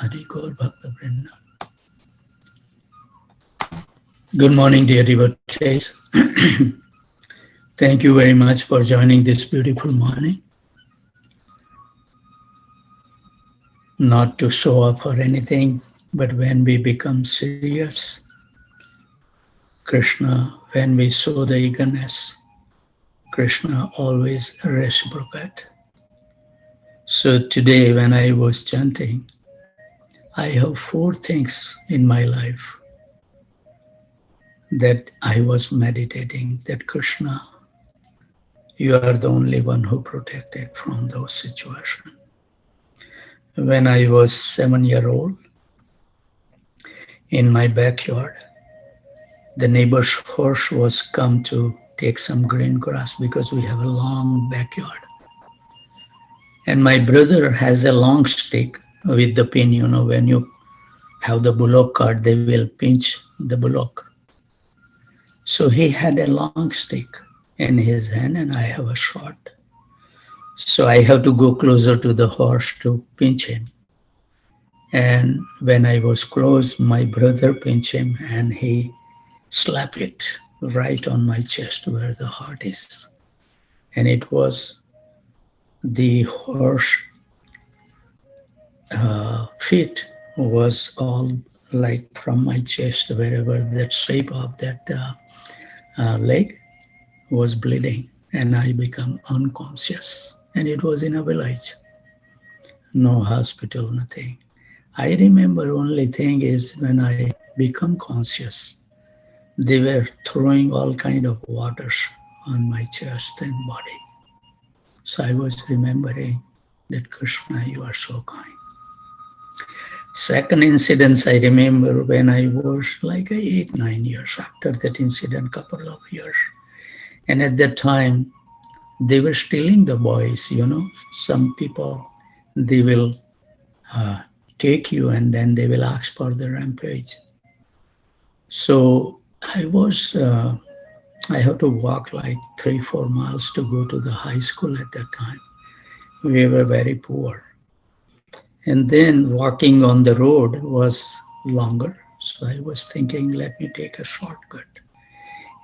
Hari Gaur Bhakta Vrinda. Good morning, dear devotees. Thank you very much for joining this beautiful morning. Not to show off or anything, but when we become serious, Krishna, when we show the eagerness, Krishna always reciprocate. So today when I was chanting, I have 4 things in my life that I was meditating that Krishna, you are the only one who protected from those situations. When I was 7-year-old, in my backyard, the neighbor's horse was come to take some green grass because we have a long backyard. And my brother has a long stick with the pin, when you have the bullock cart, they will pinch the bullock. So he had a long stick in his hand and I have a short. So I have to go closer to the horse to pinch him. And when I was close, my brother pinched him and he slapped it right on my chest where the heart is. And it was the horse feet was all like from my chest, wherever that shape of that leg was bleeding, and I become unconscious. And it was in a village, no hospital, nothing. I remember only thing is when I become conscious, they were throwing all kind of waters on my chest and body. So I was remembering that Krishna, you are so kind. Second incident I remember when I was like 8-9 years after that incident, couple of years. And at that time, they were stealing the boys, Some people, they will take you and then they will ask for the rampage. So I have to walk like 3-4 miles to go to the high school at that time. We were very poor. And then walking on the road was longer. So I was thinking, let me take a shortcut.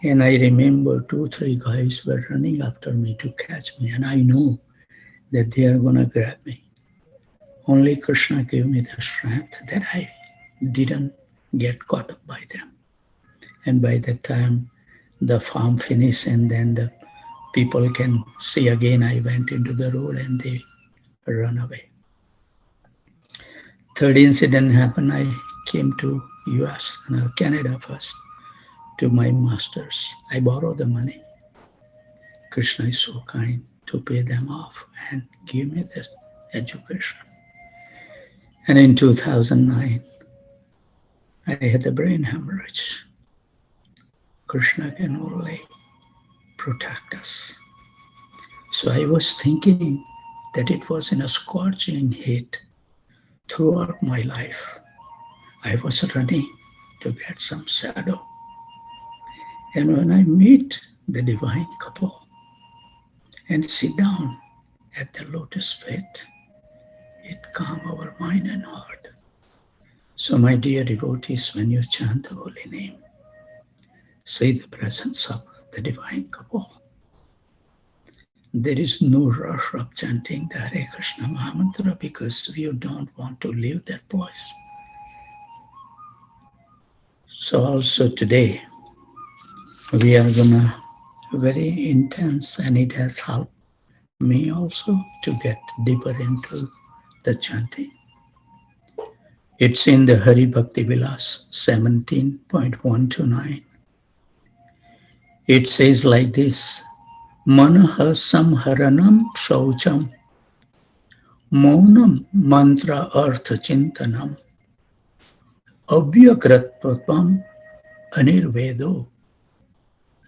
And I remember 2-3 guys were running after me to catch me. And I know that they are going to grab me. Only Krishna gave me the strength that I didn't get caught up by them. And by that time, the farm finished and then the people can see again I went into the road and they run away. Third incident happened, I came to US, Canada first, to my masters. I borrowed the money. Krishna is so kind to pay them off and give me this education. And in 2009, I had a brain hemorrhage. Krishna can only protect us. So I was thinking that it was in a scorching heat throughout my life. I was running to get some shadow. And when I meet the divine couple and sit down at the lotus feet, it calms our mind and heart. So my dear devotees, when you chant the holy name, see the presence of the divine couple. There is no rush of chanting the Hare Krishna Mahamantra because you don't want to leave that place. So also today, we are gonna very intense, and it has helped me also to get deeper into the chanting. It's in the Hari Bhakti Vilas 17.1-9. It says like this, Manaha samharanam shaucham, maunam mantra artha chintanam, avyakratvam anirvedo,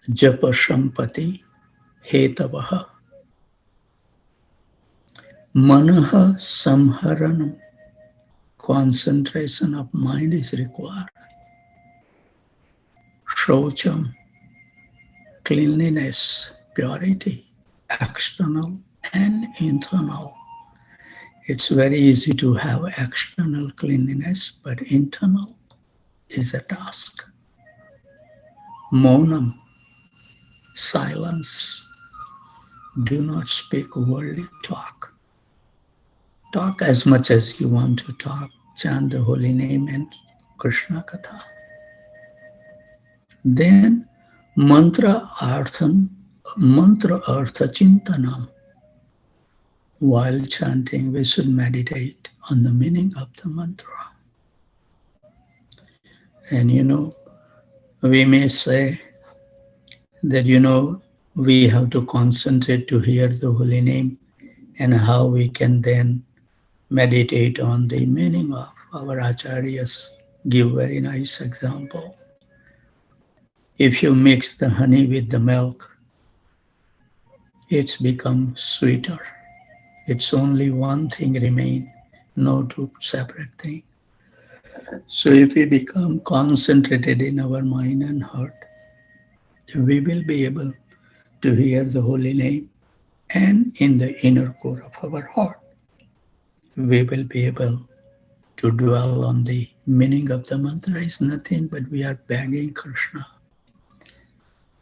japa sampati hetavaha. Manaha samharanam, concentration of mind is required. Shaucham, cleanliness, purity, external and internal. It's very easy to have external cleanliness, but internal is a task. Maunam, silence. Do not speak worldly talk. Talk as much as you want to talk. Chant the holy name and Krishna Katha. Then mantra artha chintanam. While chanting, we should meditate on the meaning of the mantra. And we may say that, we have to concentrate to hear the holy name, and how we can then meditate on the meaning of. Our acharyas give very nice example. If you mix the honey with the milk, it's become sweeter. It's only one thing remain, no two separate things. So if we become concentrated in our mind and heart, we will be able to hear the holy name, and in the inner core of our heart, we will be able to dwell on the meaning of the mantra. Is nothing but we are begging Krishna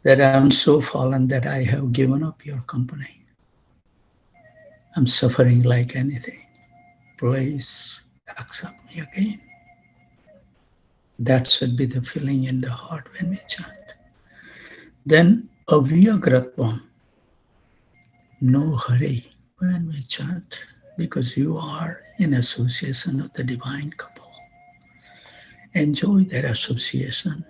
that I am so fallen that I have given up your company. I'm suffering like anything. Please accept me again. That should be the feeling in the heart when we chant. Then avyagratvam, no hurry when we chant, because you are in association of the divine couple. Enjoy that association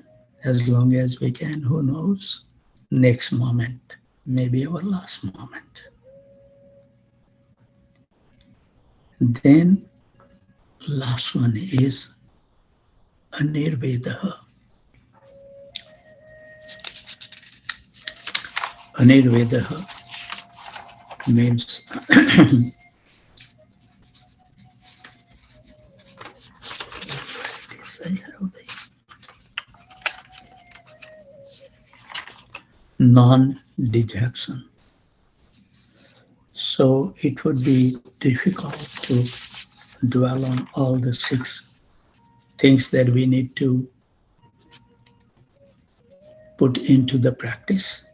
as long as we can. Who knows? Next moment may be our last moment. Then last one is Anirvedaha. Anirvedaha means non-dejection. So it would be difficult to dwell on all the 6 things that we need to put into the practice.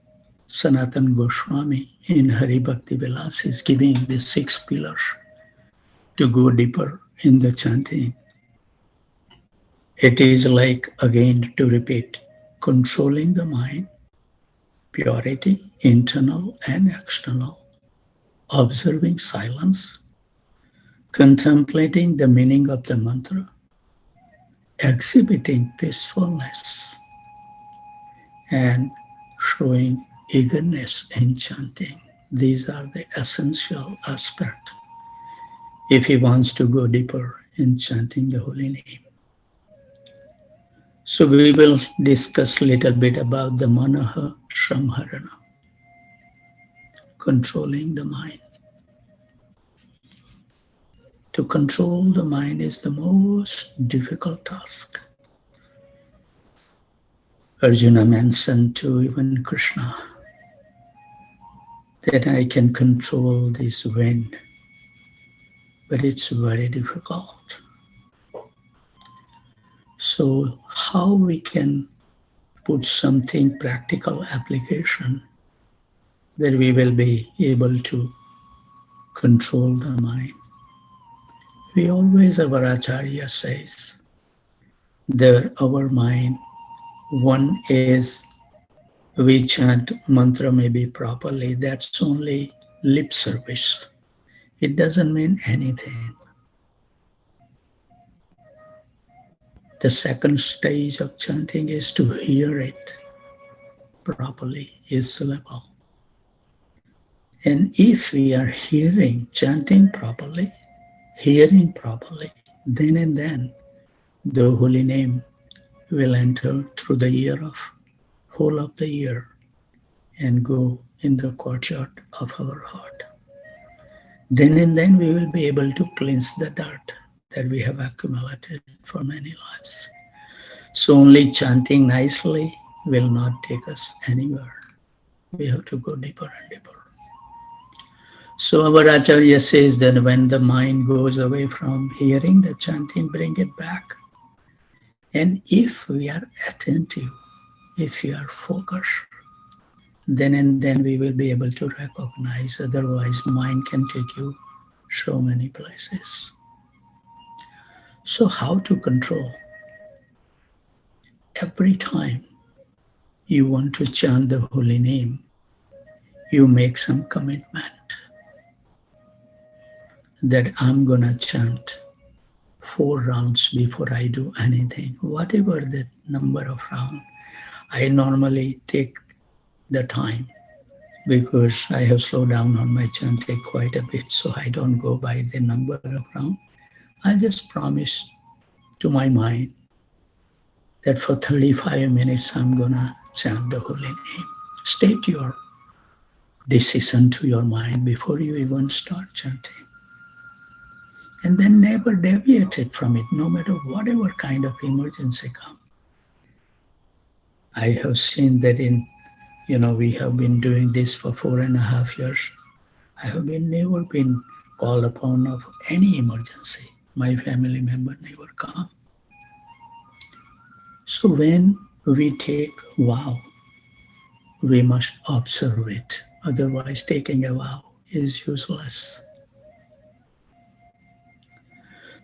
Sanatana Goswami in Hari Bhakti Vilas is giving the 6 pillars to go deeper in the chanting. It is like, again to repeat, controlling the mind, purity, internal and external, observing silence, contemplating the meaning of the mantra, exhibiting peacefulness, and showing eagerness in chanting. These are the essential aspects if he wants to go deeper in chanting the holy name. So we will discuss a little bit about the manaha samharana, controlling the mind. To control the mind is the most difficult task. Arjuna mentioned to even Krishna that I can control this wind, but it's very difficult. So how we can put something practical application that we will be able to control the mind? We always, our Acharya says, that our mind, one is we chant mantra maybe properly, that's only lip service. It doesn't mean anything. The second stage of chanting is to hear it properly, is syllable. And if we are chanting properly, hearing properly, then and then the holy name will enter through the whole of the ear and go in the courtyard of our heart. Then and then we will be able to cleanse the dirt that we have accumulated for many lives. So only chanting nicely will not take us anywhere. We have to go deeper and deeper. So our Acharya says that when the mind goes away from hearing the chanting, bring it back. And if we are attentive, if we are focused, then and then we will be able to recognize. Otherwise, mind can take you so many places. So how to control? Every time you want to chant the holy name, you make some commitment that I'm gonna chant 4 rounds before I do anything, whatever the number of rounds. I normally take the time because I have slowed down on my chanting quite a bit, so I don't go by the number of rounds. I just promise to my mind that for 35 minutes I'm gonna chant the holy name. State your decision to your mind before you even start chanting. And then never deviate it from it, no matter whatever kind of emergency comes. I have seen that we have been doing this for 4.5 years. I have never been called upon of any emergency. My family member never come. So when we take vow, we must observe it. Otherwise, taking a vow is useless.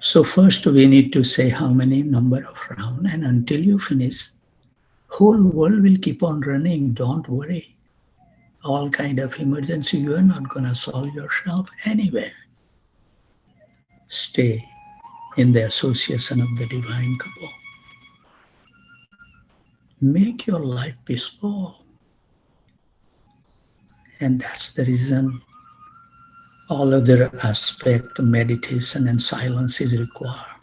So first we need to say how many number of rounds, and until you finish, whole world will keep on running. Don't worry. All kind of emergency you are not gonna solve yourself anywhere. Stay in the association of the divine couple. Make your life peaceful. And that's the reason all other aspect, meditation and silence is required.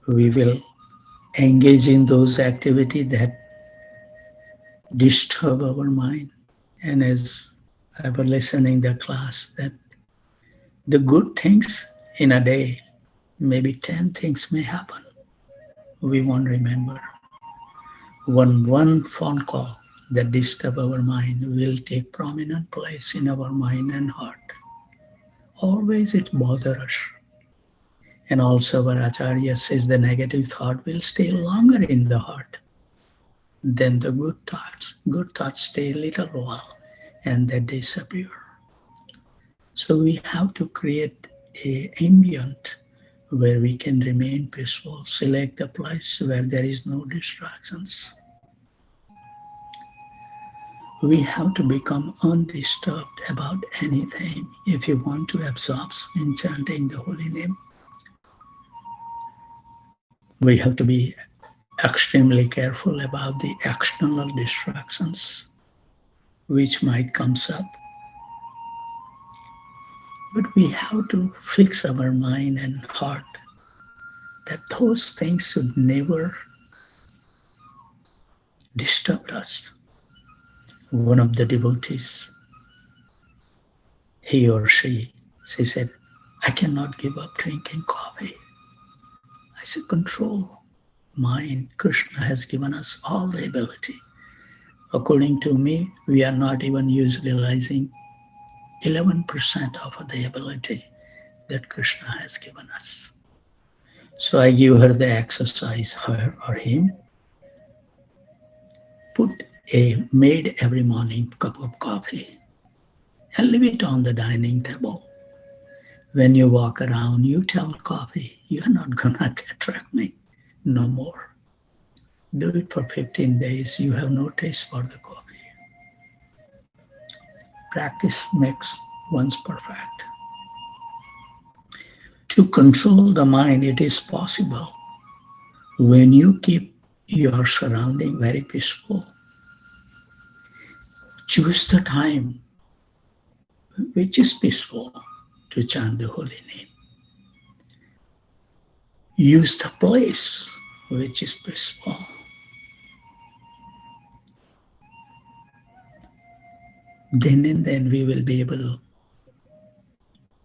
We will engage in those activities that disturb our mind. And as I was listening to the class, that the good things in a day, maybe 10 things may happen. We won't remember. One phone call that disturb our mind will take prominent place in our mind and heart. Always it bothers us. And also our Acharya says the negative thought will stay longer in the heart than the good thoughts. Good thoughts stay a little while and they disappear. So we have to create an ambient where we can remain peaceful. Select a place where there is no distractions. We have to become undisturbed about anything if you want to absorb in chanting the holy name. We have to be extremely careful about the external distractions which might come up. But we have to fix our mind and heart that those things should never disturb us. One of the devotees, he or she said, I cannot give up drinking coffee. I said, control mind. Krishna has given us all the ability. According to me, we are not even utilizing 11% of the ability that Krishna has given us. So I give her the exercise, her or him. Put a made every morning cup of coffee and leave it on the dining table. When you walk around, you tell coffee, you're not gonna attract me no more. Do it for 15 days, you have no taste for the coffee. Practice makes one's perfect. To control the mind, it is possible when you keep your surrounding very peaceful. Choose the time which is peaceful to chant the holy name. Use the place which is peaceful. Then and then we will be able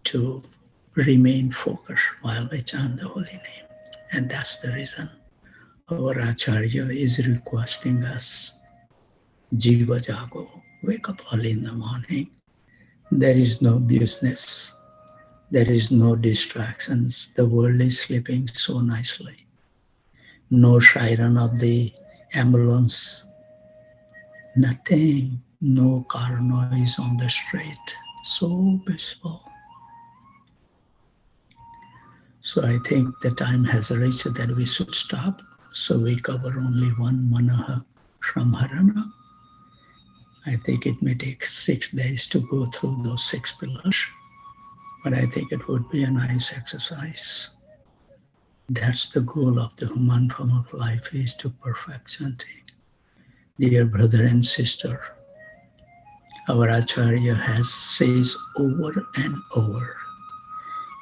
to remain focused while we chant the holy name. And that's the reason our Acharya is requesting us, Jiva Jago, wake up early in the morning, There is no business. There is no distractions. The world is sleeping so nicely. No siren of the ambulance. Nothing. No car noise on the street. So peaceful. So I think the time has reached that we should stop. So we cover only one Manaha Shramharana. I think it may take 6 days to go through those 6 pillars, but I think it would be a nice exercise. That's the goal of the human form of life, is to perfect chanting. Dear brother and sister, our Acharya has says over and over,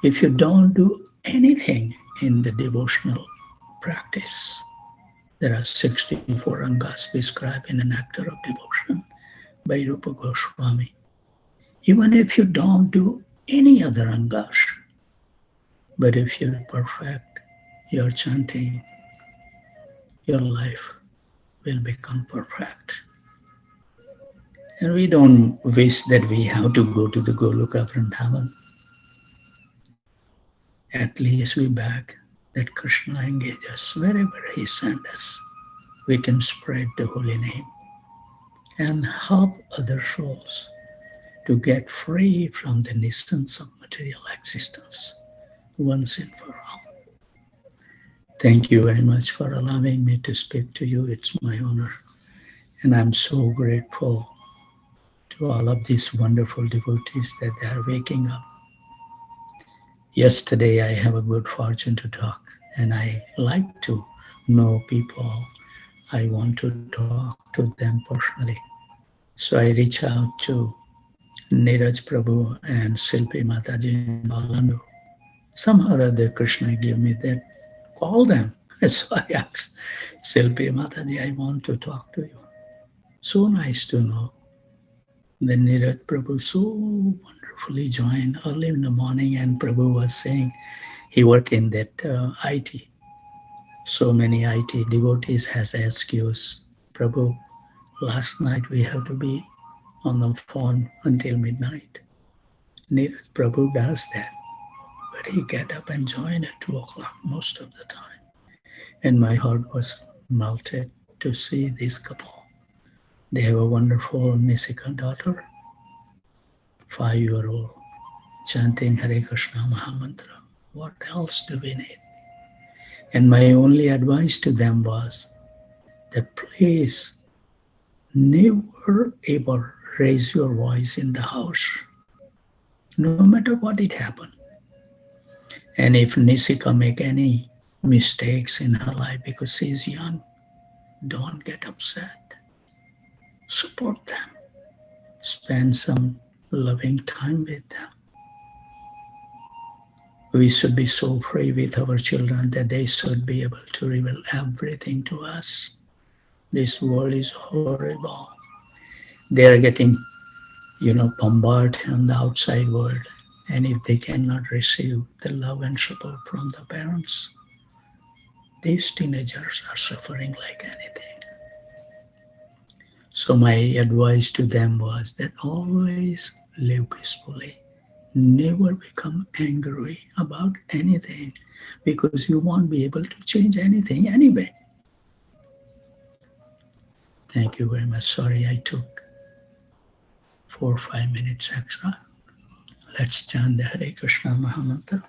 if you don't do anything in the devotional practice, there are 64 angas described in a Nectar of Devotion by Rupa Goswami. Even if you don't do any other angas, but if you perfect your chanting, your life will become perfect. And we don't wish that we have to go to the Goloka Vrindavan. At least we beg that Krishna engage us wherever he sends us. We can spread the holy name and help other souls to get free from the nuisance of material existence once and for all. Thank you very much for allowing me to speak to you. It's my honor. And I'm so grateful to all of these wonderful devotees that they are waking up. Yesterday, I have a good fortune to talk, and I like to know people. I want to talk to them personally. So I reach out to Neeraj Prabhu and Silpi Mataji in Balandu. Somehow or other, Krishna gave me that. Call them. So I asked Silpi Mataji, I want to talk to you. So nice to know. Then Neeraj Prabhu so wonderfully joined early in the morning, and Prabhu was saying he worked in that IT. So many IT devotees has excuse. Prabhu, last night we have to be on the phone until midnight. Neeraj Prabhu does that, but he get up and join at 2 o'clock most of the time. And my heart was melted to see this couple. They have a wonderful Nisika daughter, 5-year-old, chanting Hare Krishna Mahamantra. What else do we need? And my only advice to them was that please never ever raise your voice in the house, no matter what it happened. And if Nisika make any mistakes in her life because she's young, don't get upset. Support them. Spend some loving time with them. We should be so free with our children that they should be able to reveal everything to us. This world is horrible. They are getting, bombarded on the outside world. And if they cannot receive the love and support from the parents, these teenagers are suffering like anything. So my advice to them was that always live peacefully. Never become angry about anything, because you won't be able to change anything anyway. Thank you very much. Sorry I took 4 or 5 minutes extra. Let's chant the Hare Krishna Mahamantra.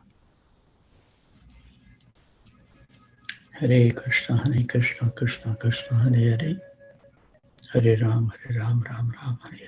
Hare Krishna, Krishna Krishna, Hare Hare, Hare Ram, Ram Ram, Hare Hare.